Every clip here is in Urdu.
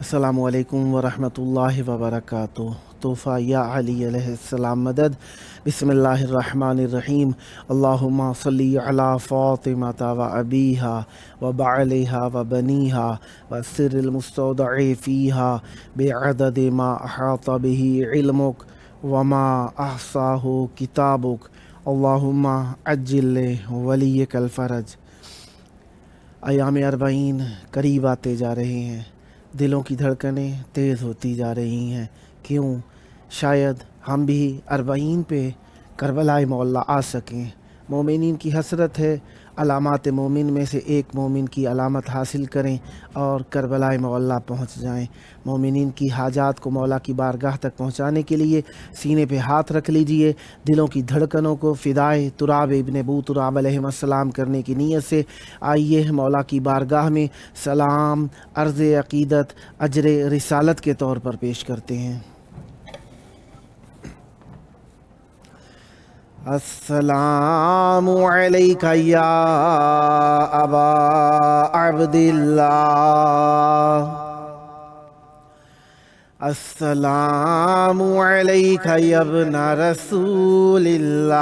السلام علیکم ورحمۃ اللہ وبرکاتہ۔ تحفہ یا علی علیہ السلام مدد۔ بسم اللہ الرحمن الرحیم۔ اللہم صلی علی فاطمۃ و ابیہا و بعلہا و بنیہا و سر المستودع فیہا بعدد ما احاط بہ علمک وما احصاہ کتابک اللہم عجل ولیک الفرج۔ ایام اربعین قریب آتے جا رہے ہیں، دلوں کی دھڑکنیں تیز ہوتی جا رہی ہیں۔ کیوں؟ شاید ہم بھی اربعین پہ کربلائے معلیٰ آ سکیں۔ مومنین کی حسرت ہے علامات مومن میں سے ایک مومن کی علامت حاصل کریں اور کربلائے معلیٰ پہنچ جائیں۔ مومنین کی حاجات کو مولا کی بارگاہ تک پہنچانے کے لیے سینے پہ ہاتھ رکھ لیجئے، دلوں کی دھڑکنوں کو فدائے تراب ابن ابو تراب علیہ السلام کرنے کی نیت سے آئیے مولا کی بارگاہ میں سلام عرض عقیدت اجر رسالت کے طور پر پیش کرتے ہیں۔ السلام علیک یا ابا عبداللہ، السلام علیک یا ابن رسول اللہ،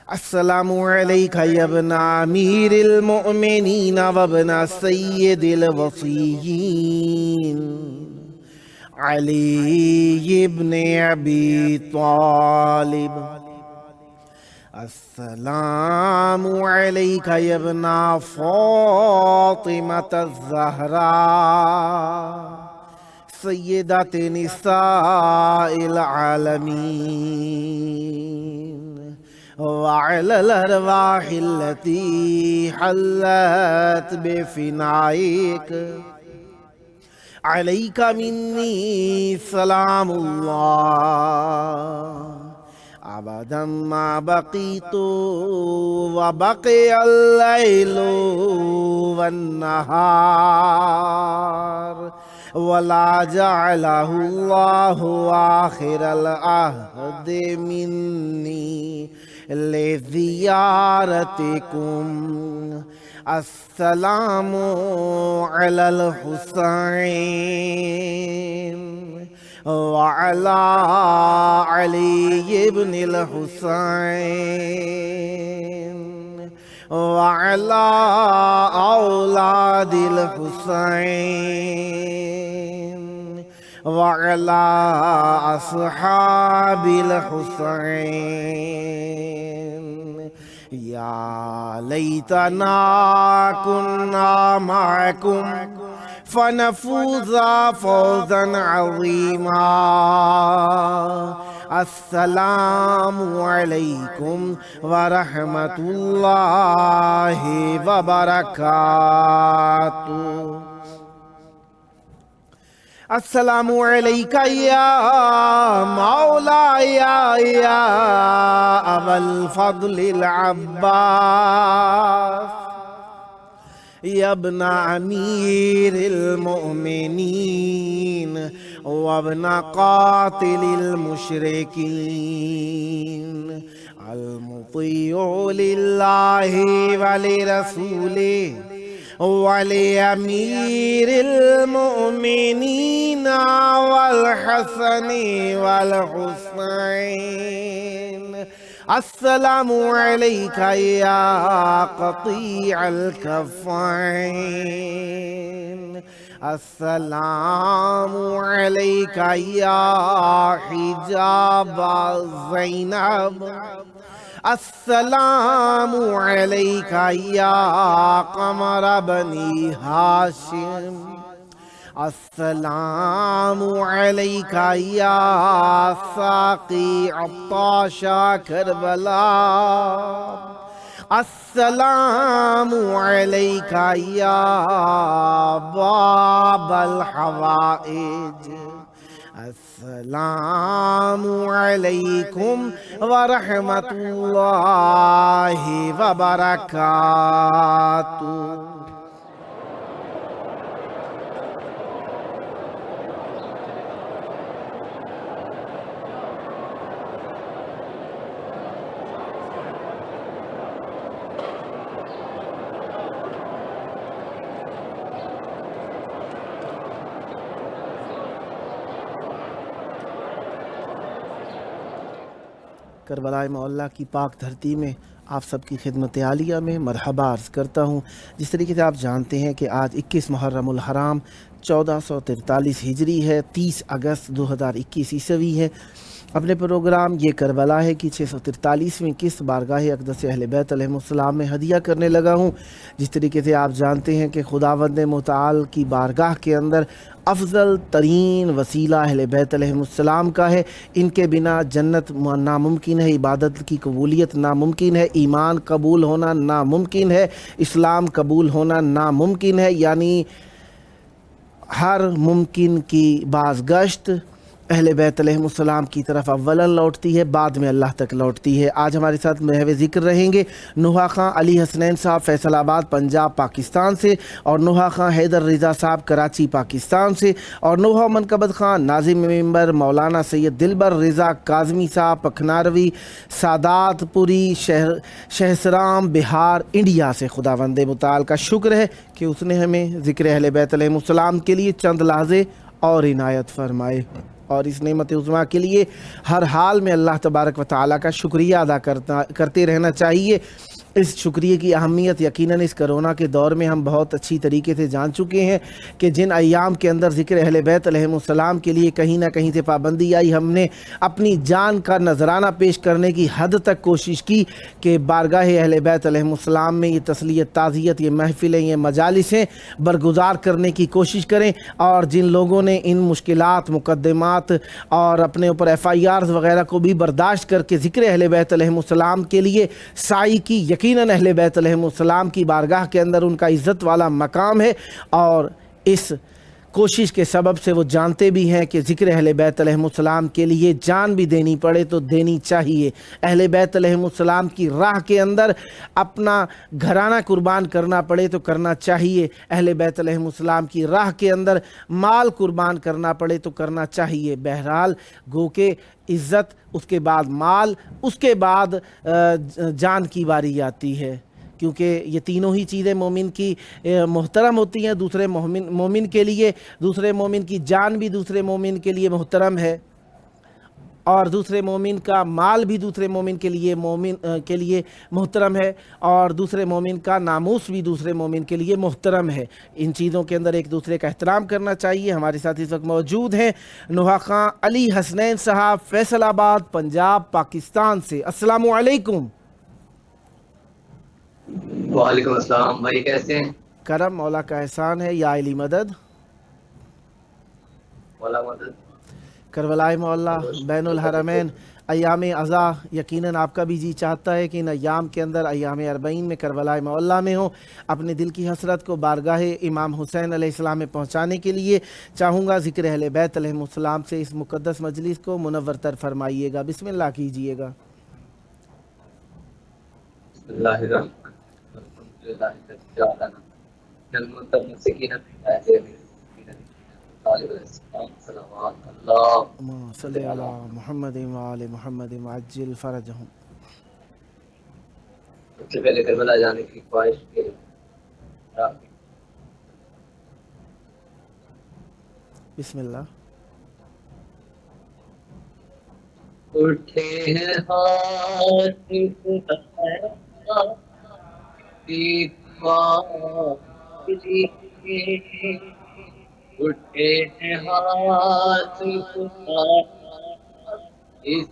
السلام علیک یا ابن امیر المؤمنین و ابن سید الوصیین علی ابن ابی طالب، السلام علیک یا ابن فاطمۃ الزہراء سیدۃ نساء العالمین وعلی الارواح التي حلت بفنائک علیک منی سلام اللہ ابدا ما بقیت وبقی اللیل والنہار ولا جعلہ اللہ آخر العہد منی لزیارتکم، السلام علی الحسین وعلی علی ابن الحسین وعلی اولاد الحسین وعلی اصحاب الحسین۔ یا لیتنا کنا معکم فنفوز فوزا عظیما۔ السلام علیکم ورحمۃ اللہ وبرکاتہ۔ السلام علیک یا مولایا یا ابا الفضل العباس یا ابن امیر المؤمنین وابن قاتل المشرکین المطیع للہ ولرسولہ ولأمیر المؤمنین والحسن والحسین۔ السلام علیک یا قطیع الکفین، السلام علیک یا حجاب زینب، السلام علیک یا قمر بنی ہاشم، السلام علیک یا ساقی عطاش کربلا، السلام علیک یا باب الحوائج، السلام علیکم ورحمۃ اللہ وبرکاتہ۔ کربلائے معلیٰ کی پاک دھرتی میں آپ سب کی خدمت عالیہ میں مرحبا عرض کرتا ہوں۔ جس طریقے سے آپ جانتے ہیں کہ آج 21 محرم الحرام 1443 ہجری ہے، 30 اگست 2021 عیسوی ہے۔ اپنے پروگرام یہ کربلا ہے کہ 643ویں قسط بارگاہ اقدس اہل بیت علیہ السلام میں ہدیہ کرنے لگا ہوں۔ جس طریقے سے آپ جانتے ہیں کہ خداوند متعال کی بارگاہ کے اندر افضل ترین وسیلہ اہل بیت علیہ السلام کا ہے۔ ان کے بنا جنت ناممکن ہے، عبادت کی قبولیت ناممکن ہے، ایمان قبول ہونا ناممکن ہے، اسلام قبول ہونا ناممکن ہے، یعنی ہر ممکن کی بازگشت اہل بیت علیہ السلام کی طرف اولاً لوٹتی ہے، بعد میں اللہ تک لوٹتی ہے۔ آج ہمارے ساتھ محو ذکر رہیں گے نوحہ خاں علی حسنین صاحب فیصل آباد پنجاب پاکستان سے، اور نوحہ خاں حیدر رضا صاحب کراچی پاکستان سے، اور نوحہ منقبت خان ناظم ممبر مولانا سید دلبر رضا کاظمی صاحب پکھناروی سادات پوری شہسرام بہار انڈیا سے۔ خداوند متعال کا شکر ہے کہ اس نے ہمیں ذکر اہل بیت علیہ السلام کے لیے چند لحظے اور عنایت فرمائے، اور اس نعمت عظمیٰ کے لیے ہر حال میں اللہ تبارک و تعالیٰ کا شکریہ ادا کرتے رہنا چاہیے۔ اس شکریہ کی اہمیت یقیناً اس کرونا کے دور میں ہم بہت اچھی طریقے سے جان چکے ہیں کہ جن ایام کے اندر ذکر اہل بیت علیہ السلام کے لیے کہیں نہ کہیں سے پابندی آئی، ہم نے اپنی جان کا نذرانہ پیش کرنے کی حد تک کوشش کی کہ بارگاہ اہل بیت علیہ السلام میں یہ تسلیت، تعزیت، یہ محفلیں، یہ مجالسیں برگزار کرنے کی کوشش کریں، اور جن لوگوں نے ان مشکلات، مقدمات اور اپنے اوپر FIRs وغیرہ کو بھی برداشت کر کے ذکر اہل بیت علیہ السلام کے لیے سعی کی، یقیناً اہل بیت علیہ السلام کی بارگاہ کے اندر ان کا عزت والا مقام ہے، اور اس کوشش کے سبب سے وہ جانتے بھی ہیں کہ ذکر اہل بیت علیہ السلام کے لیے جان بھی دینی پڑے تو دینی چاہیے۔ اہل بیت علیہ السلام کی راہ کے اندر اپنا گھرانہ قربان کرنا پڑے تو کرنا چاہیے، اہل بیت علیہ السلام کی راہ کے اندر مال قربان کرنا پڑے تو کرنا چاہیے۔ بہرحال گو کہ عزت، اس کے بعد مال، اس کے بعد جان کی باری آتی ہے، کیونکہ یہ تینوں ہی چیزیں مومن کی محترم ہوتی ہیں۔ دوسرے مومن کے لیے، دوسرے مومن کی جان بھی دوسرے مومن کے لیے محترم ہے، اور دوسرے مومن کا مال بھی دوسرے مومن کے لیے محترم ہے، اور دوسرے مومن کا ناموس بھی دوسرے مومن کے لیے محترم ہے۔ ان چیزوں کے اندر ایک دوسرے کا احترام کرنا چاہیے۔ ہمارے ساتھ اس وقت موجود ہیں نوحہ خاں علی حسنین صاحب فیصل آباد پنجاب پاکستان سے۔ السلام علیکم۔ وعلیکم السلام بھائی، کیسے ہیں؟ کرم مولا کا احسان ہے، یا علی مدد۔ مولا مدد۔ کربلائے معلیٰ بین الحرمین ایام عزا، یقیناً آپ کا بھی جی چاہتا ہے کہ ان ایام کے اندر ایام 40 میں کربلائے معلیٰ میں ہوں۔ اپنے دل کی حسرت کو بارگاہ امام حسین علیہ السلام میں پہنچانے کے لیے چاہوں گا ذکر اہل بیت علیہ السلام سے اس مقدس مجلس کو منور تر فرمائیے گا۔ بسم اللہ کیجئے گا۔ بسم اللہ الرحمن الرحیم۔ الحمدللہ رب العالمین، المتمسکین صلوات اللہ صلی علی محمد وآل محمد وعجل فرجہم۔ سب سے پہلے کربلا جانے کی خواہش کے بسم اللہ۔ اٹھے ہیں ہاتھ اٹھے ہیں ہاتھ اس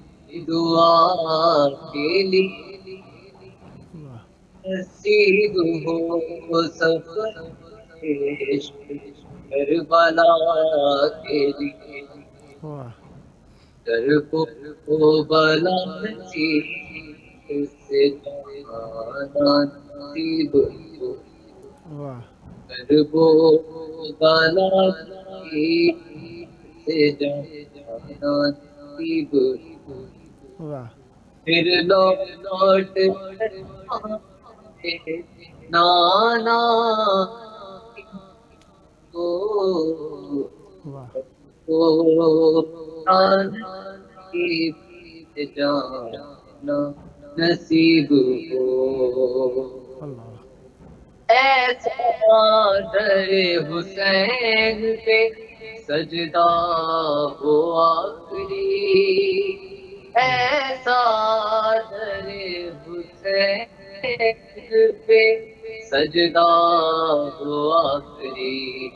دعا کے لیے، نصیب ہو سفر عشق کربلا کے لیے، کربو بلا نصیب سے جانا نصیب ہو، کربو بلا نصیب سے جانا نصیب ہو، پھر لوٹ نانا جانا نصیب ہو، ایسا در حسین پہ سجدہ ہو آخری، ایسا در حسین پہ سجدہ ہو آخری،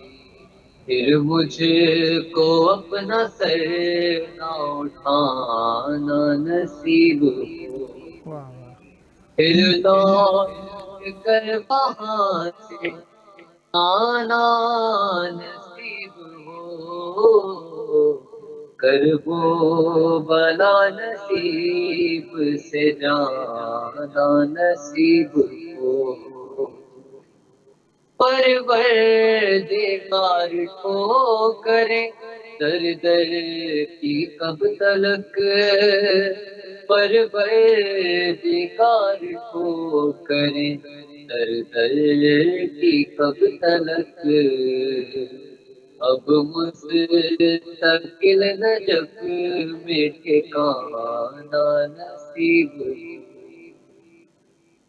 پھر مجھ کو اپنا سر نہ اٹھانا نصیب ہو، واہ واہ، پھر لوٹ کر وہاں سے آنا نصیب ہو، کربو بلا نصیب سے جانا نصیب ہو، پروردگار ٹھوکریں در در کی کب تلک، پروردگار ٹھوکریں در در کی کب تلک، اب مستقل نجف میں ٹھکانا نصیب،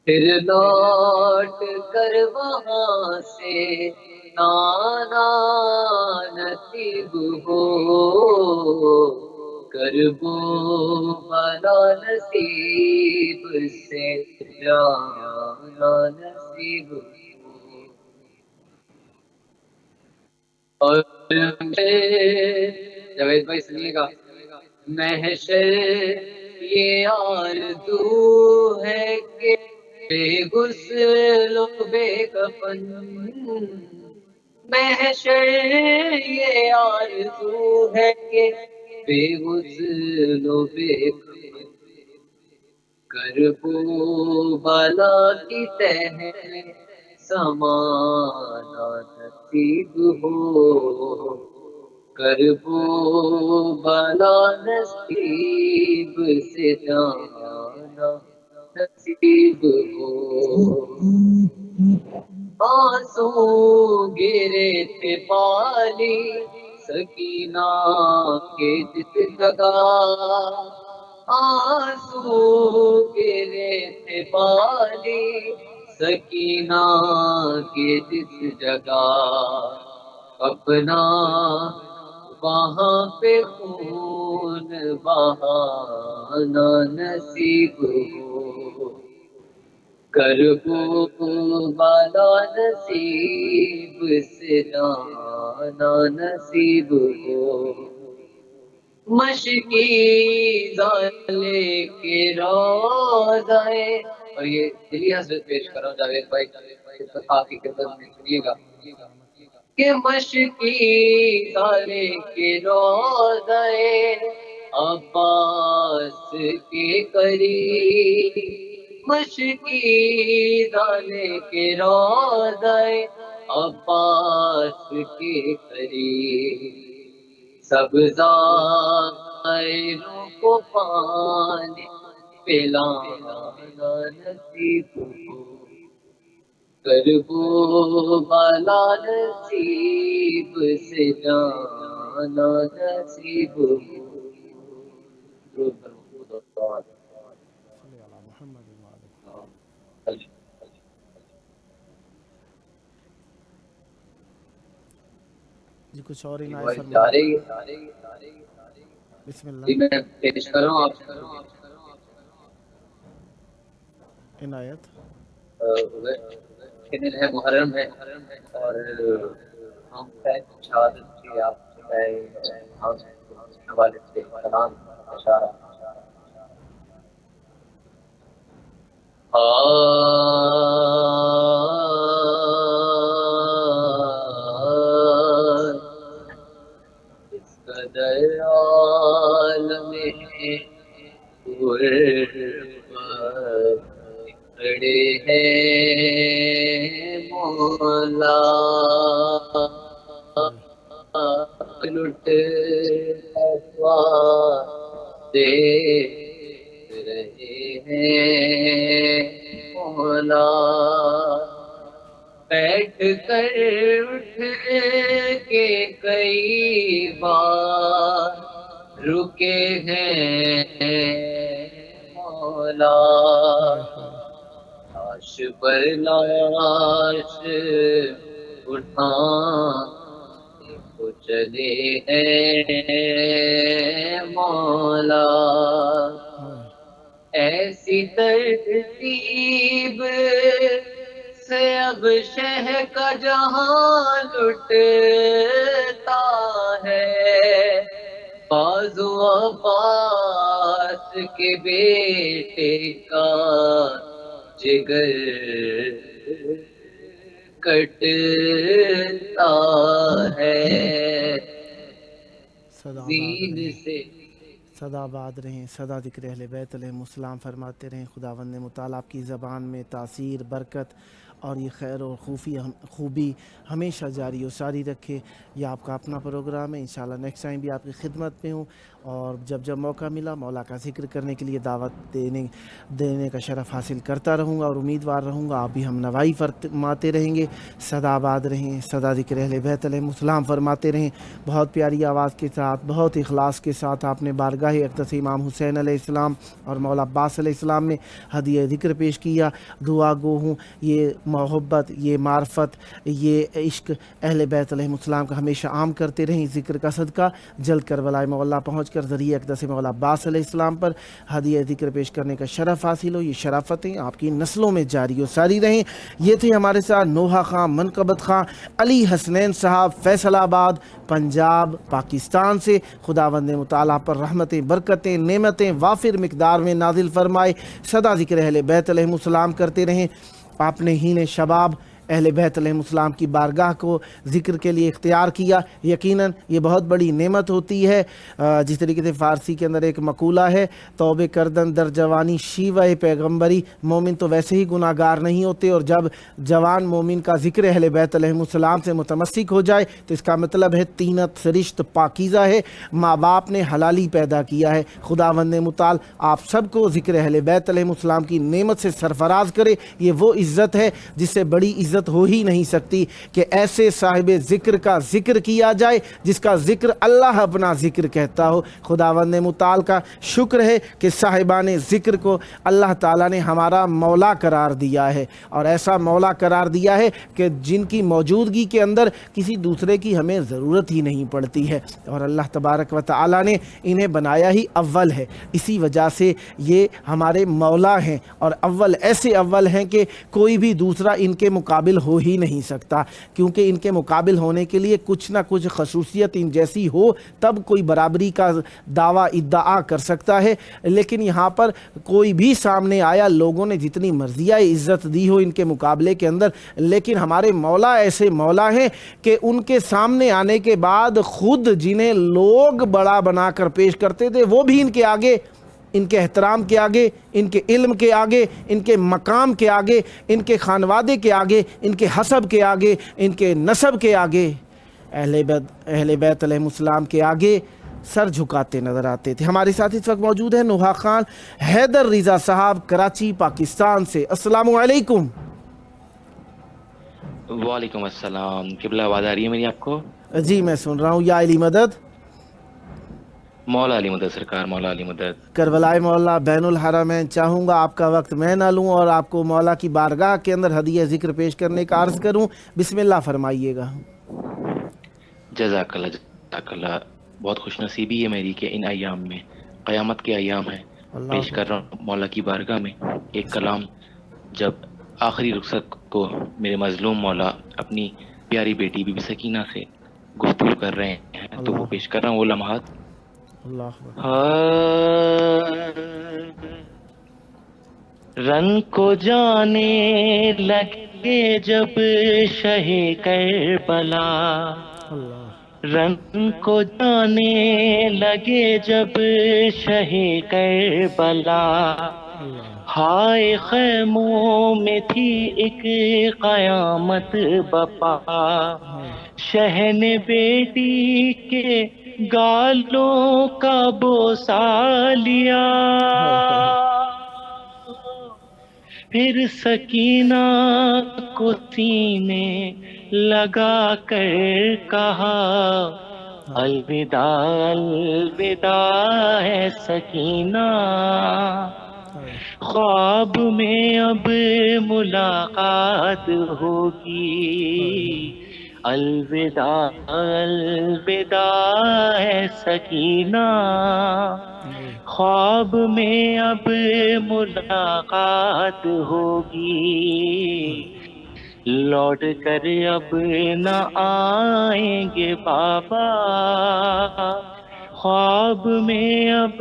پھر لوٹ کر وہاں سے آنا نصیب ہو، کربو بلا نصیب سے جانا نصیب ہو، اور جاوید بھائی سنیے گا، محشر یہ آرزو ہے کہ بے غسل و بے کفن، محشر یہ آرزو ہے کہ بے غسل و بے کفن، کربو بالا کی تہ میں سمانا نصیب ہو، کربو بالا نصیب سے جانا نصیب ہو، آنسو گرے تھے بالی سکینہ کے جس جگہ، آنسو گرے تھے بالی سکینہ کے جس جگہ، اپنا وہاں پہ خون بہانا نصیب ہو، کربو بالا نصیب سے جانا نصیب ہو، مشکی زالے کے روزائے، اور یہ دلی حضرت پیش کر رہا ہوں جاوید بھائی، آپ کی خدمت میں سنیے گا، کہ مشکی زالے کے روزائے عباس کے قریب، مشکی زالے کے روزائے عباس کے قریب، سب زائروں کو پانی پلانا نصیب ہو، کربو بالا نصیب سے جانا نصیب ہو، صلی علی محمد وعلی۔ جی کچھ اور عنایت جا فرمائیں، رہی ہے، بسم جی اللہ، میں پیش کر رہا ہوں آپ عنایت۔ کے دن ہے محرم ہے، اور ہم شہادت کی آپ حوالے سے سلام اشارہ، اس قدر عالم غربت کھڑے ہیں مولا، لٹ دے رہے ہیں مولا، بیٹھ کر اٹھ کے کئی بار رکے ہیں مولا، لاش پر لاش اٹھانے کو چلے ہیں مولا، ایسی ترتیب سے اب شہ کا جہاں لٹتا ہے، بازو عباس کے بیٹے کا جگر کٹتا ہے، صدا آباد زین رہیں، سے صدا آباد رہیں، صدا ذکر اہل بیت علیہ السلام فرماتے رہیں۔ خداوند متعال آپ کی زبان میں تاثیر، برکت اور یہ خیر اور خوبی ہمیشہ جاری و ساری رکھے۔ یہ آپ کا اپنا پروگرام ہے، انشاءاللہ نیکسٹ ٹائم بھی آپ کی خدمت میں ہوں، اور جب موقع ملا مولا کا ذکر کرنے کے لیے دعوت دینے کا شرف حاصل کرتا رہوں گا، اور امیدوار رہوں گا آپ بھی ہم نوائی فرماتے رہیں گے۔ صدا آباد رہیں، صدا ذکر اہل بیت علیہ السلام فرماتے رہیں۔ بہت پیاری آواز کے ساتھ، بہت اخلاص کے ساتھ آپ نے بارگاہ اقدس امام حسین علیہ السلام اور مولا عباس علیہ السلام میں ہدیہ ذکر پیش کیا۔ دعا گو ہوں یہ محبت، یہ معرفت، یہ عشق اہل بیت علیہ السلام کا ہمیشہ عام کرتے رہیں۔ ذکر کا صدقہ جلد کربلا مولا پہنچ کر ذریعہ اقدس مولا عباس علیہ السلام پر ہدیہ ذکر پیش کرنے کا شرف حاصل ہو۔ یہ شرافتیں آپ کی نسلوں میں جاری و ساری رہیں۔ یہ تھے ہمارے ساتھ نوحہ خان، منقبت خان، علی حسنین صاحب، فیصل آباد، پنجاب، پاکستان سے۔ خداوند متعال پر رحمتیں، برکتیں، نعمتیں وافر مقدار میں نازل فرمائے۔ صدا ذکر اہل بیت علیہ السلام کرتے رہیں۔ آپ نے ہین شباب اہل بیت علیہ السلام کی بارگاہ کو ذکر کے لیے اختیار کیا، یقیناً یہ بہت بڑی نعمت ہوتی ہے۔ جس طریقے سے فارسی کے اندر ایک مقولہ ہے، توبہ کردن در جوانی شیوہ پیغمبری، مومن تو ویسے ہی گناہ گار نہیں ہوتے، اور جب جوان مومن کا ذکر اہل بیت علیہ السلام سے متمسک ہو جائے تو اس کا مطلب ہے طینت سرشت پاکیزہ ہے، ماں باپ نے حلالی پیدا کیا ہے۔ خداوند متعال آپ سب کو ذکر اہل بیت علیہ السلام کی نعمت سے سرفراز کرے۔ یہ وہ عزت ہے جس سے بڑی عزت ہو ہی نہیں سکتی کہ ایسے صاحب ذکر کا ذکر کیا جائے جس کا ذکر اللہ اپنا ذکر کہتا ہو۔ خداوند متعال کا شکر ہے کہ صاحبان ذکر کو اللہ تعالیٰ نے ہمارا مولا قرار دیا ہے، اور ایسا مولا قرار دیا ہے کہ جن کی موجودگی کے اندر کسی دوسرے کی ہمیں ضرورت ہی نہیں پڑتی ہے، اور اللہ تبارک و تعالیٰ نے انہیں بنایا ہی اول ہے، اسی وجہ سے یہ ہمارے مولا ہیں، اور اول ایسے اول ہیں کہ کوئی بھی دوسرا ان کے مقابل ہو ہی نہیں سکتا، کیونکہ ان کے مقابل ہونے کے لیے کچھ نہ کچھ خصوصیت ان جیسی ہو تب کوئی برابری کا دعویٰ ادعا کر سکتا ہے۔ لیکن یہاں پر کوئی بھی سامنے آیا، لوگوں نے جتنی مرضیہ عزت دی ہو ان کے مقابلے کے اندر، لیکن ہمارے مولا ایسے مولا ہیں کہ ان کے سامنے آنے کے بعد خود جنہیں لوگ بڑا بنا کر پیش کرتے تھے وہ بھی ان کے آگے، ان کے احترام کے آگے، ان کے علم کے آگے، ان کے مقام کے آگے، ان کے خانوادے کے آگے، ان کے حسب کے آگے، ان کے نسب کے آگے، اہل بیت علیہ السلام کے آگے سر جھکاتے نظر آتے تھے۔ ہمارے ساتھ اس وقت موجود ہیں نوحہ خان حیدر رضا صاحب، کراچی، پاکستان سے۔ السلام علیکم۔ وعلیکم السلام۔ قبلہ آواز آ رہی ہے میری آپ کو؟ جی میں سن رہا ہوں۔ یا علی مدد، مولا علی مدد سرکار، مولا علی مدد۔ کربلائے مولا بین الحرمین، چاہوں گا آپ کا وقت میں نہ لوں اور آپ کو مولا کی بارگاہ کے اندر ہدیہ ذکر پیش کرنے کا عرض کروں۔ بسم اللہ فرمائیے گا۔ جزاک اللہ، جزاک اللہ۔ بہت خوش نصیبی ہے میری کہ ان ایام میں، قیامت کے ایام ہیں، پیش کر رہا ہوں مولا کی بارگاہ میں ایک کلام۔ جب آخری رخصت کو میرے مظلوم مولا اپنی پیاری بیٹی بی بی سکینہ سے گفتگو کر رہے ہیں تو وہ پیش کر رہا ہوں وہ لمحات۔ رن کو جانے لگے جب شہ کربلا، رن کو جانے لگے جب شہ کربلا، ہائے خیموں میں تھی ایک قیامت بپا، شہ نے بیٹی کے گالوں کا بوسہ لیا، پھر سکینہ کو سینے لگا کر کہا، الوداع الوداع ہے سکینہ، خواب میں اب ملاقات ہوگی، الوداع الوداع ہے سکینہ، خواب میں اب ملاقات ہوگی، لوٹ کر اب نہ آئیں گے بابا، خواب میں اب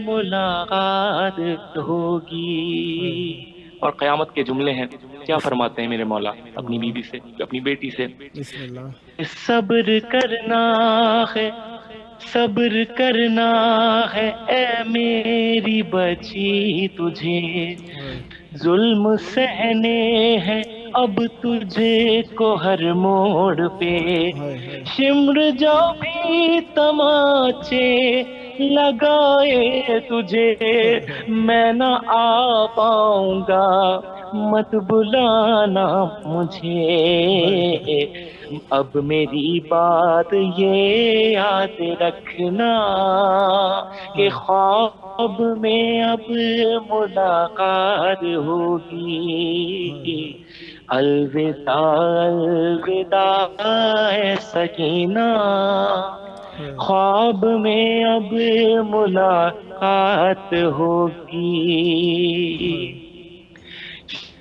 ملاقات ہوگی۔ اور قیامت کے جملے ہیں، کیا فرماتے ہیں میرے مولا اپنی بیوی سے، اپنی بیٹی سے؟ بسم اللہ۔ صبر کرنا ہے، صبر کرنا ہے اے میری بچی تجھے، ظلم سہنے ہیں اب تجھے کو ہر موڑ پہ، شمر جو بھی تماچے لگائے تجھے، میں نہ آ پاؤں گا مت بلانا مجھے، اب میری بات یہ یاد رکھنا کہ خواب میں اب ملاقات ہوگی، الوداع الوداع ہے سکینہ، خواب میں اب ملاقات ہوگی،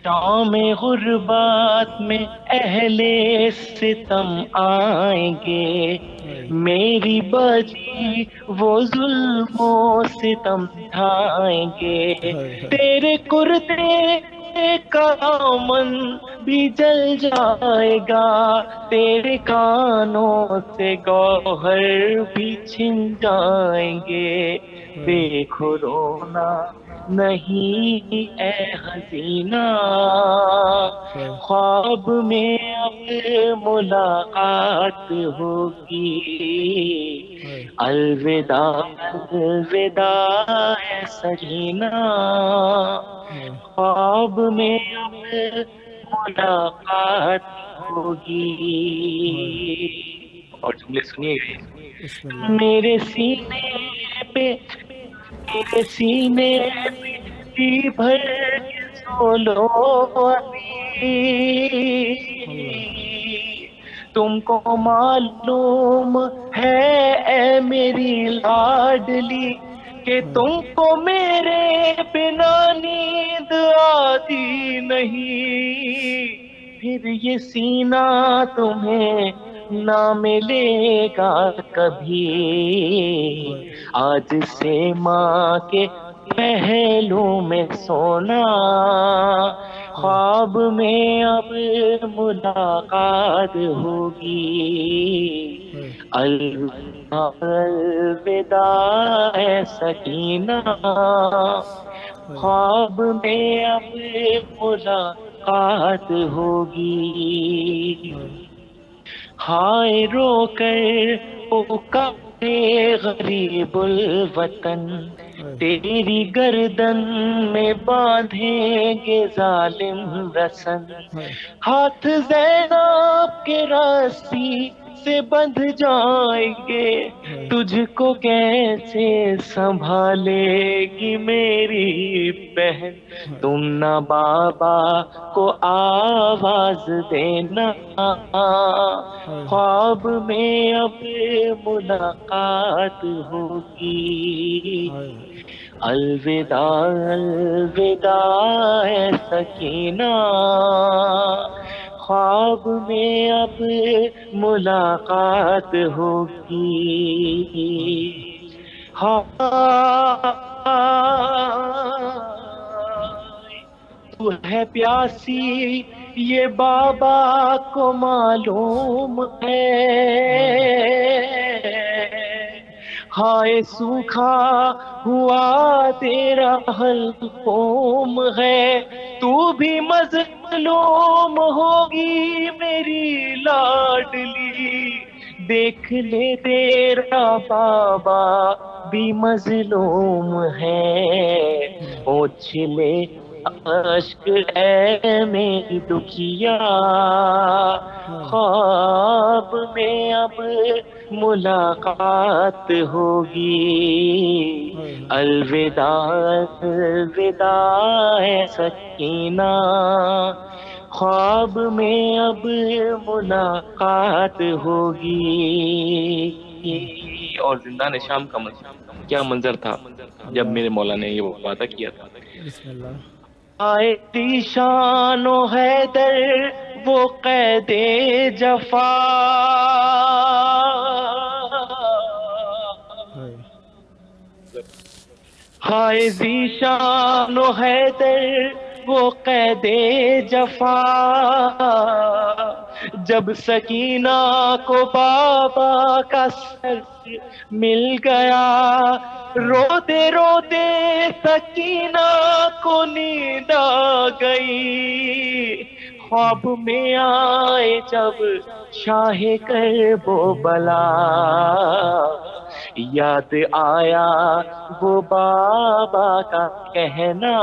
شام غربات میں اہل ستم آئیں گے، میری بجی وہ ظلم و ستم ڈھائیں گے، تیرے کرتے کا دامن بھی جل جائے گا، تیرے کانوں سے گوہر بھی چھن جائیں گے، دیکھو رونا نہیں اے حسینہ، خواب میں اب ملاقات ہوگی، الوداع الوداع ہے سکینہ، خواب میں اب ملاقات ہوگی۔ اور جملے سنیے گا، میرے سینے پہ، میرے سینے پہ جی بھر کے سو لو ابھی، تم کو معلوم ہے اے میری لاڈلی کہ تم کو میرے بنا نیند آتی نہیں، پھر یہ سینہ تمہیں نہ ملے گا کبھی، آج سے ماں کے پہلو میں سونا، خواب میں اب ملاقات ہوگی، الوداع الوداع ہے سکینہ، خواب میں اب ملاقات ہوگی، ہائے رو کر پکارے غریب الوطن، تیری گردن میں باندھیں گے ظالم رسن، ہاتھ زینب کے رسی سے بندھ جائیں گے، تجھ کو کیسے سنبھالے گی میری بہن، تم نہ بابا کو آواز دینا، خواب میں اب ملاقات ہوگی، الوداع الوداع ہے سکینہ، خواب میں اب ملاقات ہوگی، تو ہے پیاسی یہ بابا کو معلوم ہے، ہائے سوکھا ہوا تیرا حلقوم ہے، تو بھی مظلوم ہوگی میری لاڈلی، دیکھ لے تیرا بابا بھی مظلوم ہے، پوچھ لے اشک اے میری دکھیا، خواب میں اب ملاقات ہوگی، الوداع الوداع ہے سکینہ، خواب میں اب ملاقات ہوگی. اور زندان شام کا کیا منظر تھا جب اللہ میرے مولا نے یہ وعدہ کیا تھا. بسم اللہ. آئے دیشان و حیدر وہ قید جفا، ہائے. ہائے ذیشان و حیدر وہ قید جفا، جب سکینہ کو بابا کا سر مل گیا، روتے روتے سکینہ کو نیند آ گئی. خواب میں آئے جب شاہ کرب و بلا، یاد آیا وہ بابا کا کہنا،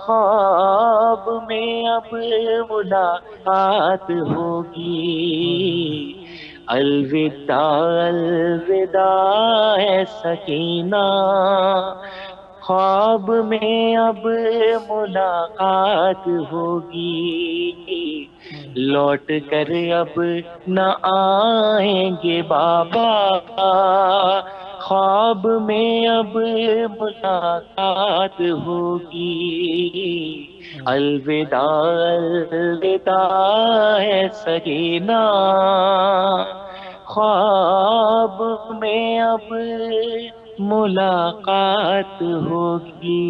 خواب میں اب ملاقات ہوگی. الوداع الوداع اے سکینہ، خواب میں اب ملاقات ہوگی. لوٹ کر اب نہ آئیں گے بابا، خواب میں اب ملاقات ہوگی. الوداع الوداع اے سکینہ، خواب میں اب ملاقات ہوگی.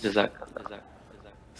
جزاک اللہ.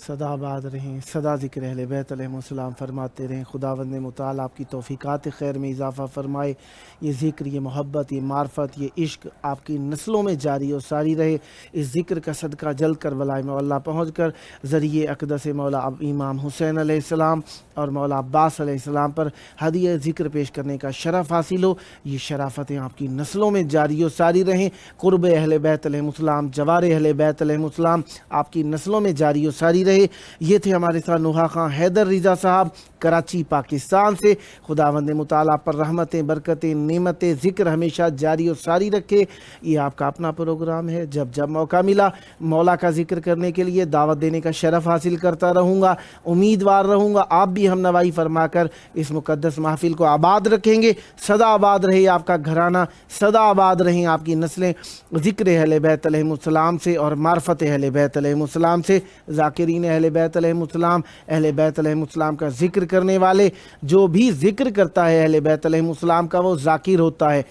سدا آباد رہیں، سدا ذکر اہل بیت علیہم السلام فرماتے رہیں. خداوند متعال آپ کی توفیقات خیر میں اضافہ فرمائے. یہ ذکر، یہ محبت، یہ معرفت، یہ عشق آپ کی نسلوں میں جاری و ساری رہے. اس ذکر کا صدقہ جل کر ولائے مولا پہنچ کر ذریعے اقدس مولا امام حسین علیہ السلام اور مولا عباس علیہ السلام پر ہدیہ ذکر پیش کرنے کا شرف حاصل ہو. یہ شرافتیں آپ کی نسلوں میں جاری و ساری رہیں. قرب اہل بیت علیہم السلام، جوار اہل بیت علیہم السلام آپ کی نسلوں میں جاری و ساری رہے. یہ تھے ہمارے ساتھ نوحہ خان حیدر رضا صاحب کراچی پاکستان سے. خداوند مطالعہ پر رحمتیں، برکتیں، نعمتیں، ذکر ہمیشہ جاری و ساری رکھے. یہ آپ کا اپنا پروگرام ہے. جب جب موقع ملا مولا کا ذکر کرنے کے لیے دعوت دینے کا شرف حاصل کرتا رہوں گا. امیدوار رہوں گا آپ بھی ہم نوائی فرما کر اس مقدس محفل کو آباد رکھیں گے. سدا آباد رہے آپ کا گھرانہ، سدا آباد رہیں آپ کی نسلیں ذکر اہل بیت علیہم السلام سے اور معرفت اہل بیت علیہم السلام سے. ذاکرین اہل بیت علیہم السلام، اہل بیت علیہم السلام کا ذکر کرنے والے، جو بھی ذکر کرتا ہے اہل بیت علیہم السلام کا وہ ذاکر ہوتا ہے.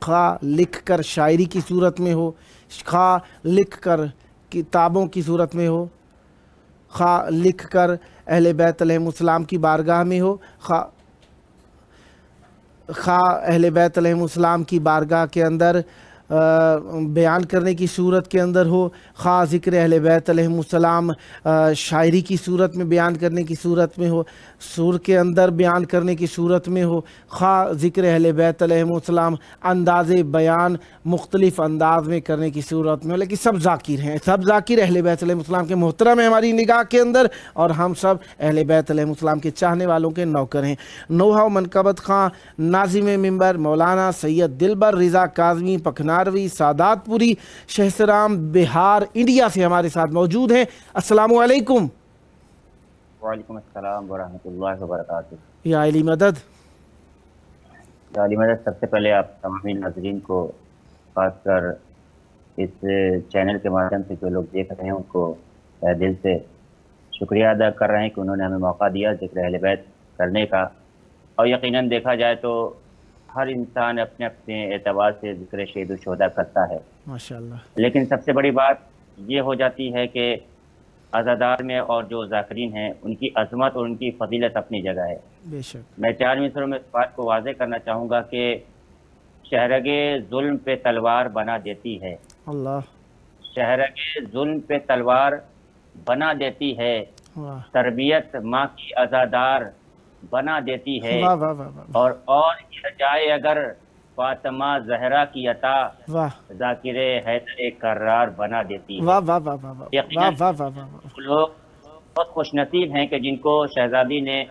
خواہ لکھ کر شاعری کی صورت میں ہو، خواہ لکھ کر کتابوں کی صورت میں ہو، خواہ لکھ کر اہل بیت علیہم السلام کی بارگاہ میں ہو، خواہ اہل بیت علیہم السلام کی بارگاہ کے اندر بیان کرنے کی صورت کے اندر ہو، خواہ ذکر اہل بیت علیہم السلام شاعری کی صورت میں بیان کرنے کی صورت میں ہو، سور کے اندر بیان کرنے کی صورت میں ہو، خواہ ذکر اہل بیت علیہم السلام انداز بیان مختلف انداز میں کرنے کی صورت میں ہو، لیکن سب ذاکر ہیں. سب ذاکر اہل بیت علیہم السلام کے محترم ہیں ہماری نگاہ کے اندر، اور ہم سب اہل بیت علیہم السلام کے چاہنے والوں کے نوکر ہیں. نوحہ و منقبت خان ناظم ممبر مولانا سید دلبر رضا کاظمی پکھناروی سادات پوری شہسرام بہار انڈیا سے ہمارے ساتھ موجود ہیں. السلام علیکم. وعلیکم السلام ورحمۃ اللہ وبرکاتہ. یا علی مدد. یا علی مدد. سب سے پہلے آپ تمامی ناظرین کو، خاص کر اس چینل کے مادھیم سے جو لوگ دیکھ رہے ہیں، ان کو دل سے شکریہ ادا کر رہے ہیں کہ انہوں نے ہمیں موقع دیا ذکر اہل بیت کرنے کا. اور یقیناً دیکھا جائے تو ہر انسان اپنے اپنے اعتبار سے ذکر شہید الشہداء کرتا ہے، ماشاءاللہ. لیکن سب سے بڑی بات یہ ہو جاتی ہے کہ عزادار میں اور جو ذاکرین ہیں ان کی عظمت اور ان کی فضیلت اپنی جگہ ہے. بے شک. میں 4 مصروں میں اس بات کو واضح کرنا چاہوں گا کہ شہرگ ظلم پہ تلوار بنا دیتی ہے. اللہ. شہرگ ظلم پہ تلوار بنا دیتی ہے، واہ تربیت ماں کی عزادار بنا دیتی ہے، واہ واہ واہ واہ اور یہ جائے اگر فاطمہ زہرا کی عطا، واہ ذاکر حیدر کرار بنا دیتی ہے. واہ واہ واہ واہ واہ یقیناً واہ واہ واہ. لوگ بہت خوش نصیب ہیں کہ جن کو شہزادی نے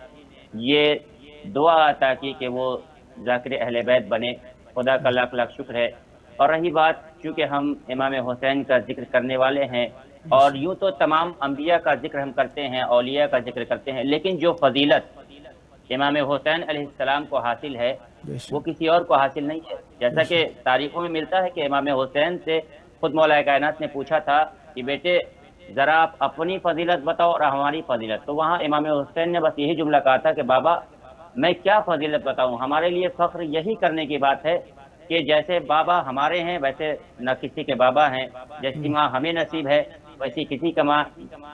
یہ دعا عطا کی کہ وہ ذاکر اہل بیت بنے. خدا کا لاکھ لاکھ شکر ہے. اور رہی بات، چونکہ ہم امام حسین کا ذکر کرنے والے ہیں اور یوں تو تمام انبیاء کا ذکر ہم کرتے ہیں، اولیاء کا ذکر کرتے ہیں، لیکن جو فضیلت امام حسین علیہ السلام کو حاصل ہے بے وہ شک کسی اور کو حاصل نہیں ہے۔ جیسا کہ تاریخوں میں ملتا ہے کہ امام حسین سے خود مولا کائنات نے پوچھا تھا کہ بیٹے ذرا آپ اپنی فضیلت بتاؤ اور ہماری فضیلت، تو وہاں امام حسین نے بس یہی جملہ کہا تھا کہ بابا میں کیا فضیلت بتاؤں، ہمارے لیے فخر یہی کرنے کی بات ہے کہ جیسے بابا ہمارے ہیں ویسے نہ کسی کے بابا ہیں، جیسی ماں ہمیں نصیب ہے ویسی کسی کا ماں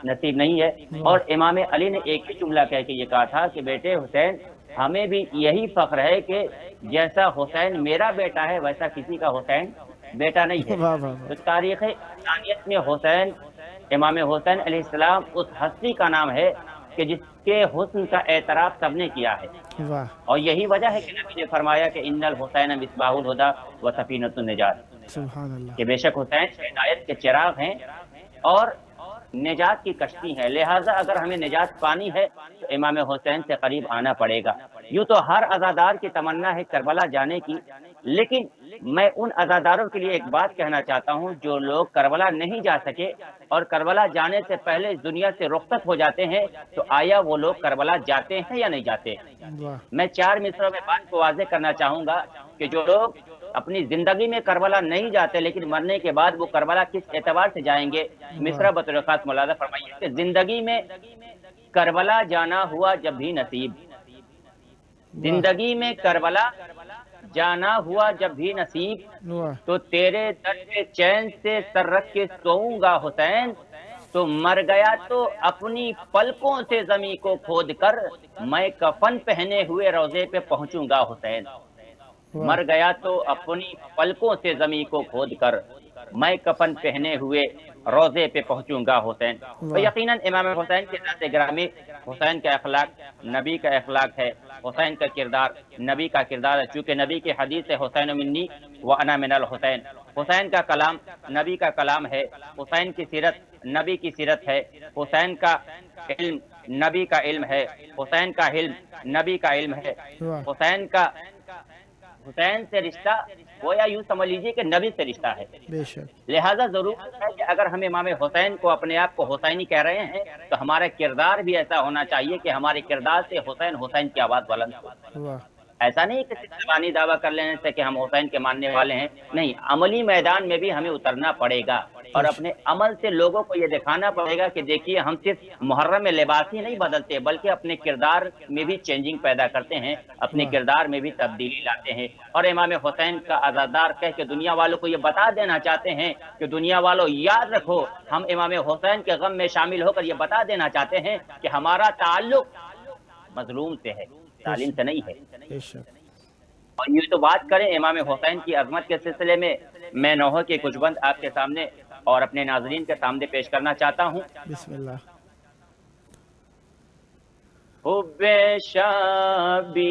نصیب نہیں ہے۔ اور امام علی نے ایک ہی جملہ کہہ کے یہ کہا تھا کہ بیٹے حسین ہمیں بھی یہی فخر ہے کہ جیسا حسین میرا بیٹا ہے ویسا کسی کا حسین بیٹا نہیں ہے۔ واہ واہ تو تاریخ انسانیت میں حسین، امام حسین علیہ السلام اس ہستی کا نام ہے کہ جس کے حسن کا اعتراف سب نے کیا ہے، واہ واہ، اور یہی وجہ ہے کہ نبی نے فرمایا کہ ان الحسین مصباح الہدی و سفینۃ النجات، سبحان اللہ، کہ بے شک حسین ہدایت کے چراغ ہیں اور نجات کی کشتی ہے، لہٰذا اگر ہمیں نجات پانی ہے تو امام حسین سے قریب آنا پڑے گا۔ یوں تو ہر عزادار کی تمنا ہے کربلا جانے کی، لیکن میں ان عزاداروں کے لیے ایک بات کہنا چاہتا ہوں جو لوگ کربلا نہیں جا سکے اور کربلا جانے سے پہلے اس دنیا سے رخصت ہو جاتے ہیں، تو آیا وہ لوگ کربلا جاتے ہیں یا نہیں جاتے؟ واہ میں 4 مصروں میں بات کو واضح کرنا چاہوں گا کہ جو لوگ اپنی زندگی میں کربلا نہیں جاتے لیکن مرنے کے بعد وہ کربلا کس اعتبار سے جائیں گے، مصرع بطور خاص ملاحظہ فرمائیے کہ زندگی میں کربلا جانا ہوا جب بھی نصیب، زندگی میں کربلا جانا ہوا جب بھی نصیب، واہ تو تیرے در پہ چین سے سر رکھ کے سوؤں گا حسین، تو مر گیا تو اپنی پلکوں سے زمین کو کھود کر میں کفن پہنے ہوئے روضے پہ پہنچوں گا حسین، مر گیا تو اپنی پلکوں سے زمین کو کھود کر میں کفن پہنے ہوئے روضے پہ پہنچوں گا حسین۔ تو یقیناً امام حسین کے ذات گرامی، حسین کا اخلاق نبی کا اخلاق ہے، حسین کا کردار نبی کا کردار ہے، چونکہ نبی کی حدیث ہے حسین منی وانا من الحسین، حسین کا کلام نبی کا کلام ہے، حسین کی سیرت نبی کی سیرت ہے، حسین کا علم نبی کا علم ہے، حسین کا علم نبی کا علم ہے، حسین سے رشتہ گویا یوں سمجھ لیجیے کہ نبی سے رشتہ ہے۔ بے شک، لہٰذا ضرور ہے کہ اگر ہم امام حسین کو اپنے آپ کو حسینی کہہ رہے ہیں تو ہمارا کردار بھی ایسا ہونا چاہیے کہ ہمارے کردار سے حسین حسین کی آواز بلند ہو۔ واہ ایسا نہیں کہ صرف زبانی دعویٰ کر لینے سے کہ ہم حسین کے ماننے والے ہیں، نہیں، عملی میدان میں بھی ہمیں اترنا پڑے گا اور اپنے عمل سے لوگوں کو یہ دکھانا پڑے گا کہ دیکھیے ہم صرف محرم میں لباس ہی نہیں بدلتے بلکہ اپنے کردار میں بھی چینجنگ پیدا کرتے ہیں، اپنے کردار میں بھی تبدیلی لاتے ہیں، اور امام حسین کا عزادار کہہ کے دنیا والوں کو یہ بتا دینا چاہتے ہیں کہ دنیا والوں یاد رکھو ہم امام حسین کے غم میں شامل ہو کر یہ بتا دینا چاہتے ہیں کہ ہمارا تعلق مظلوم سے ہے، ظالم سے نہیں ہے۔ بے شک، اور یہ تو بات کریں امام حسین کی عظمت کے سلسلے میں نوحہ کے کچھ بند آپ کے سامنے اور اپنے ناظرین کے سامنے پیش کرنا چاہتا ہوں۔ بسم اللہ، حب شبیر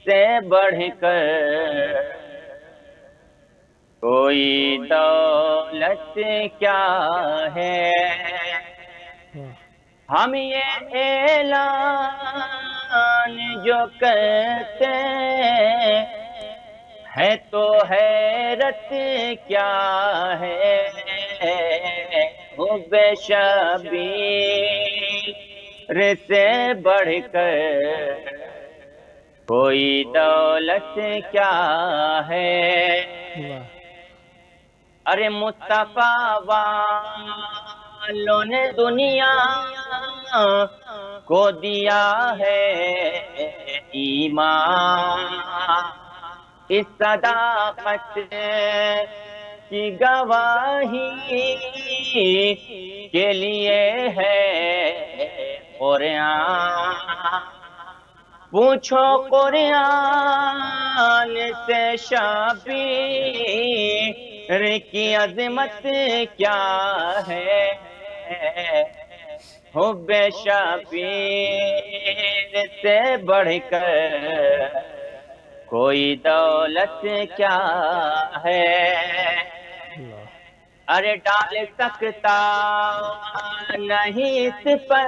سے بڑھ کر کوئی دولت کیا ہے، ہم یہ اعلان جو کرتے ہیں تو حیرت کیا ہے، حب شبیر سے بڑھ کر کوئی دولت کیا ہے، ارے مصطفیٰ والوں نے دنیا کو دیا ہے ایمان، اس صداقت کی گواہی کے لیے ہے قرآن، پوچھو قرآن سے شبیر کی عظمت کیا ہے، حب شبیر سے بڑھ کر کوئی دولت کیا ہے، ارے ڈال سکتا نہیں اس پر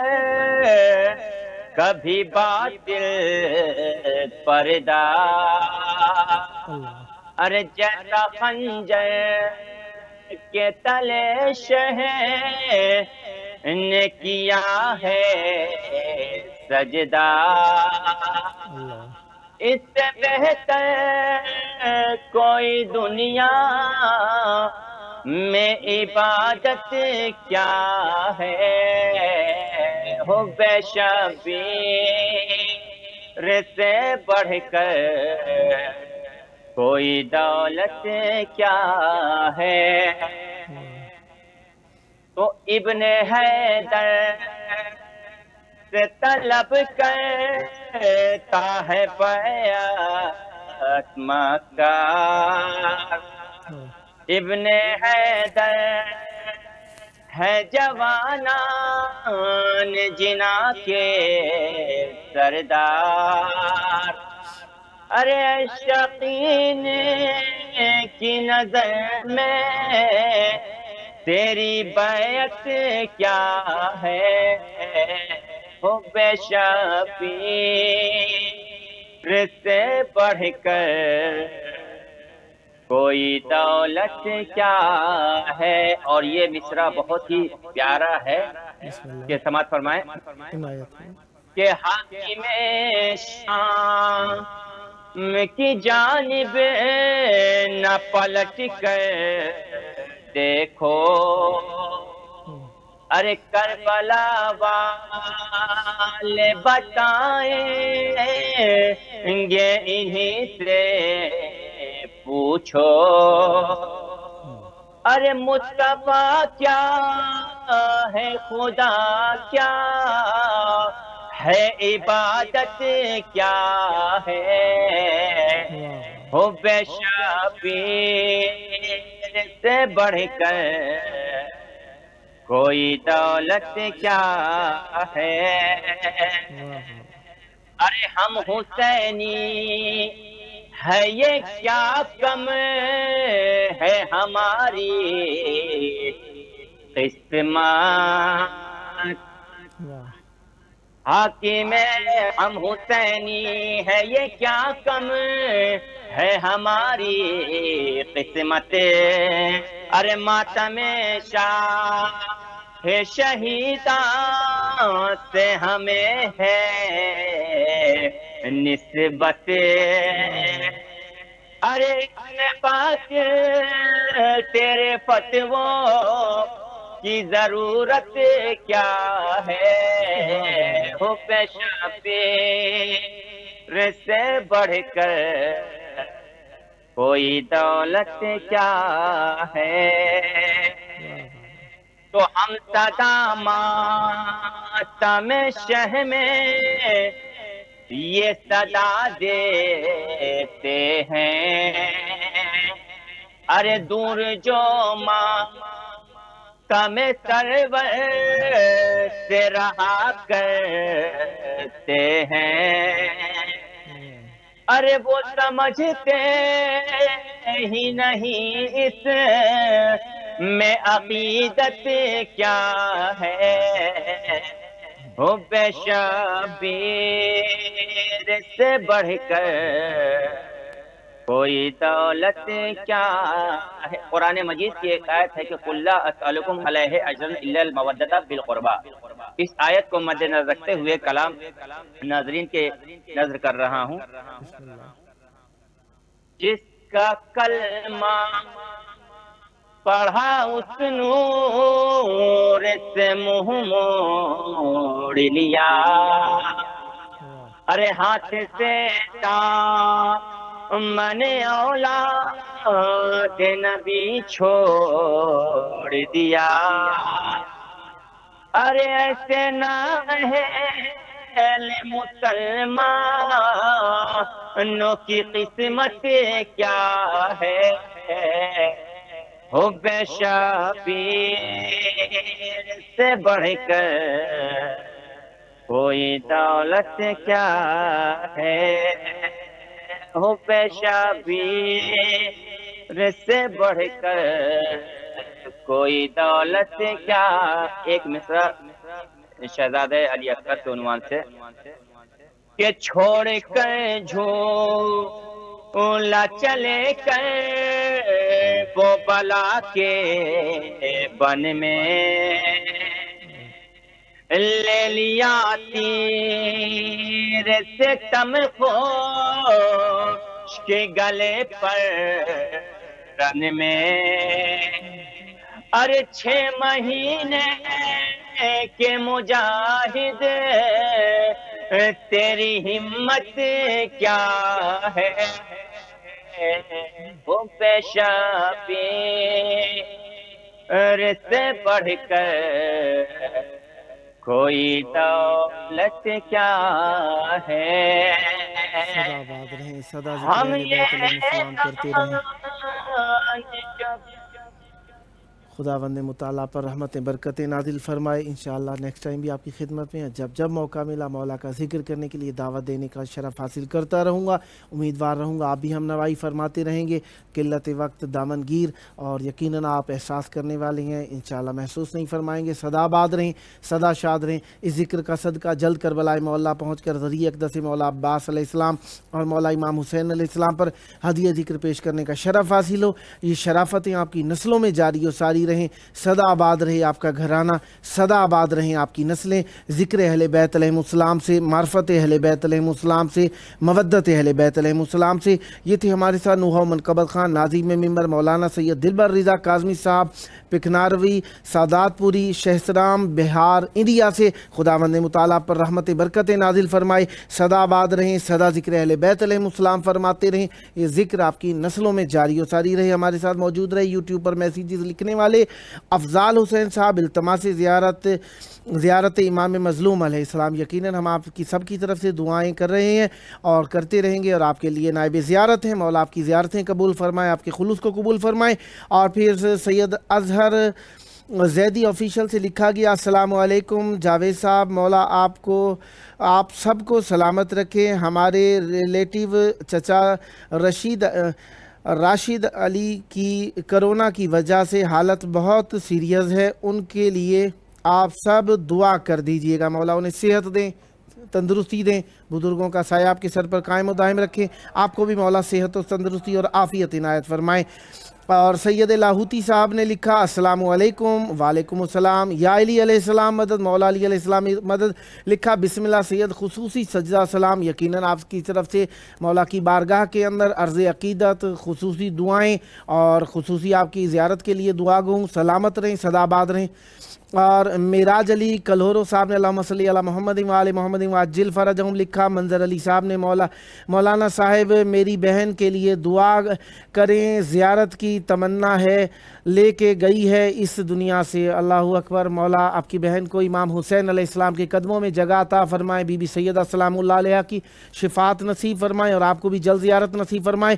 کبھی باطل پردہ، ارے جیسا خنجر کے تلے شہ نے کیا ہے سجدہ، اس سے بہتر کوئی دنیا میں عبادت کیا ہے، ہو بے شبیر سے بڑھ کر کوئی دولت کیا ہے۔ تو ابن حیدر سے طلب کرتا ہے بیعت مکہ، ابن حیدر ہے جوانان جنا کے سردار، ارے شقین کی نظر میں تیری بیعت کیا ہے، ہو بے شبیر سے بڑھ کر کوئی دولت کیا ہے۔ اور یہ مصرع بہت ہی پیارا ہے کہ سماعت فرمائیں کہ حاکم شام کی جانب نہ پلٹ کر دیکھو، ارے کربلا والے بتائیں گے انہیں سے پوچھو، ارے مصطفیٰ کیا ہے، خدا کیا ہے، عبادت کیا ہے، ہو بے شبیر سے بڑھ کر کوئی دولت کیا ہے۔ ارے ہم حسینی ہے یہ کیا کم ہے ہماری قسمت، حاکم ہم حسینی ہے یہ کیا کم ہے ہماری قسمت، ارے ماتم شاہ شہیداں سے ہمیں ہے نسبت، ارے پاک تیرے فتووں کی ضرورت کیا ہے، ہو بے شبیر سے بڑھ کر کوئی دولت کیا ہے۔ تو ہم صدا ماتم شہ میں یہ صدا دیتے ہیں، ارے دور جو ماتم سرور سے رہا کرتے ہیں، ارے وہ سمجھتے ہی نہیں اس میں عقیدت کیا ہے، ہو بے شبیر سے بڑھ کر کوئی دولت کیا ہے۔ قرآن مجید کی ایک آیت ہے کہ قُل لا اسألکم علیہ اجرا الا المودۃ بالقربیٰ، اس آیت کو مد نظر رکھتے ہوئے کلام ناظرین کے نظر کر رہا ہوں۔ جس کا کلمہ پڑھا اس نور سے منہ موڑ لیا، ارے ہاتھ سے دامن اولاد نبی چھوڑ دیا، ارے ایسے نہ ہے مسلمانوں کی قسمت کیا ہے، ہو بے شبیر سے بڑھ کر کوئی دولت کیا ہے، ہو بے شبیر سے بڑھ کر کوئی دولت کیا۔ ایک مصرع شہزادہ علی اکبر کے عنوان سے کہ چھوڑ کر جھوٹ اولا چلے کر وہ بلا کے بن میں لے لیا تیر سے تم خوش کے گلے پر رن میں ارے 6 مہینے کے مجاہد تیری ہمت کیا ہے وہ پیشہ پیر سے بڑھ کر کوئی دولت کیا ہے صدا آباد رہیں، صدا ذکر ہم اہل بیت علیہ السلام کرتے رہیں۔ خداوند مطالعہ پر رحمتیں برکتیں نازل فرمائے۔ انشاءاللہ نیکسٹ ٹائم بھی آپ کی خدمت میں جب جب موقع ملا مولا کا ذکر کرنے کے لیے دعوت دینے کا شرف حاصل کرتا رہوں گا، امیدوار رہوں گا آپ بھی ہم نوائی فرماتے رہیں گے۔ قلت وقت دامن گیر، اور یقیناً آپ احساس کرنے والے ہیں، انشاءاللہ محسوس نہیں فرمائیں گے۔ صدا آباد رہیں، صدا شاد رہیں۔ اس ذکر کا صدقہ جلد کربلائے مولا پہنچ کر ذریعہ اقدس مولا عباس علیہ السلام اور مولا امام حسین علیہ السلام پر ہدیہ ذکر پیش کرنے کا شرف حاصل ہو۔ یہ شرافتیں آپ کی نسلوں میں جاری و ساری رہیں۔ صدا آباد رہے آپ کا گھرانہ، صدا آباد رہیں آپ کی نسلیں، ذکر اہل بیت علیہ السلام سے، معرفت اہل بیت علیہ السلام سے، مودت اہل بیت علیہ السلام سے۔ یہ تھے ہمارے ساتھ نوحہ منقبت خان، ناظم ممبر مولانا سید دلبر رضا کاظمی صاحب پکناروی، سادات پوری، شہسرام، بہار، انڈیا سے۔ خداوند مطالعہ پر رحمت برکت نازل فرمائے۔ صدا آباد رہیں، صدا ذکر اہل بیت علیہ السلام فرماتے رہیں۔ یہ ذکر آپ کی نسلوں میں جاری و ساری رہے۔ ہمارے ساتھ موجود رہے یوٹیوب پر میسیجز لکھنے والے افضال حسین صاحب، التماس زیارت امام مظلوم علیہ السلام۔ یقیناً ہم آپ کی سب کی طرف سے دعائیں کر رہے ہیں اور کرتے رہیں گے، اور آپ کے لیے نائب زیارت ہیں۔ مولا آپ کی زیارتیں قبول فرمائے، آپ کے خلوص کو قبول فرمائے۔ اور پھر سید اظہر زیدی آفیشل سے لکھا گیا، السلام علیکم جاوید صاحب، مولا آپ سب کو سلامت رکھیں۔ ہمارے ریلیٹیو چچا راشد علی کی کرونا کی وجہ سے حالت بہت سیریس ہے، ان کے لیے آپ سب دعا کر دیجئے گا۔ مولا انہیں صحت دیں، تندرستی دیں، بزرگوں کا سایہ آپ کے سر پر قائم و دائم رکھیں۔ آپ کو بھی مولا صحت و تندرستی اور عافیت عنایت فرمائیں۔ اور سید لاہوتی صاحب نے لکھا، السلام علیکم۔ وعلیکم السلام۔ یا علی علیہ السلام مدد، مولا علی علیہ السلام مدد۔ لکھا، بسم اللہ سید خصوصی سجدہ سلام۔ یقیناً آپ کی طرف سے مولا کی بارگاہ کے اندر عرض عقیدت، خصوصی دعائیں اور خصوصی آپ کی زیارت کے لیے دعا گو ہوں۔ سلامت رہیں، صدا آباد رہیں۔ اور معراج علی کلہورو صاحب نے اللہم صلی علی محمد وآل محمد وعجل فرجہم لکھا۔ منظر علی صاحب نے مولانا صاحب میری بہن کے لیے دعا کریں، زیارت کی تمنا ہے، لے کے گئی ہے اس دنیا سے۔ اللہ اکبر۔ مولا آپ کی بہن کو امام حسین علیہ السلام کے قدموں میں جگہ عطا فرمائے، بی بی سیدہ سلام اللہ علیہ کی شفاعت نصیب فرمائے اور آپ کو بھی جلد زیارت نصیب فرمائے۔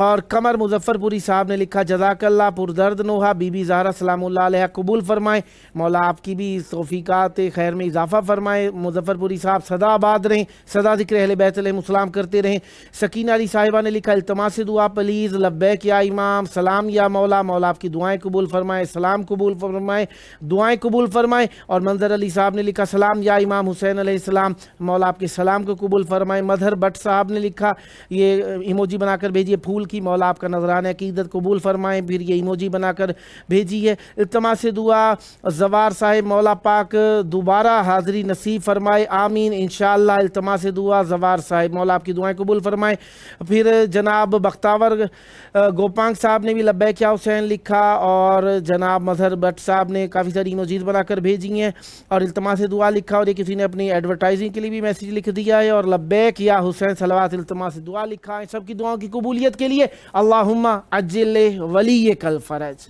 اور قمر مظفر پوری صاحب نے لکھا، جزاک اللہ پردرد نوحہ، بی بی زہرا سلام اللہ علیہ قبول فرمائے، مولا آپ کی بھی توفیقات خیر میں اضافہ فرمائے۔ مظفر پوری صاحب صدا آباد رہیں، صدا ذکر اہل بیت علیہ السلام کرتے رہیں۔ سکینہ علی صاحبہ نے لکھا، التماس دعا پلیز، لبیک یا امام، سلام یا مولا، مولا آپ کی دعائیں قبول فرمائے، سلام قبول فرمائے، دعائیں قبول فرمائے۔ اور منظر علی صاحب نے لکھا، سلام یا امام حسین علیہ السلام، مولا آپ کے سلام کو قبول فرمائے۔ مظہر بٹ صاحب نے لکھا، یہ ایموجی بنا کر بھیجیے پھول کی، مولا آپ کا نذرانہ عقیدت قبول فرمائیں، پھر یہ ایموجی بنا کر بھیجیے۔ التماس دعا زوار صاحب، مولا پاک دوبارہ حاضری نصیب فرمائے، آمین انشاءاللہ۔ التماس دعا زوار صاحب، مولا آپ کی دعائیں قبول فرمائے۔ پھر جناب بختاور گوپانگ صاحب نے بھی لبیک یا حسین لکھا، اور جناب مظہر بٹ صاحب نے کافی ساری ایموجیز بنا کر بھیجی ہیں اور التماس دعا لکھا، اور یہ کسی نے اپنی ایڈورٹائزنگ کے لیے بھی میسیج لکھ دیا ہے اور لبیک یا حسین صلوات التماس دعا لکھا ہے۔ سب کی دعاؤں کی قبولیت کے لیے اللہم عجل ولیک الفرج۔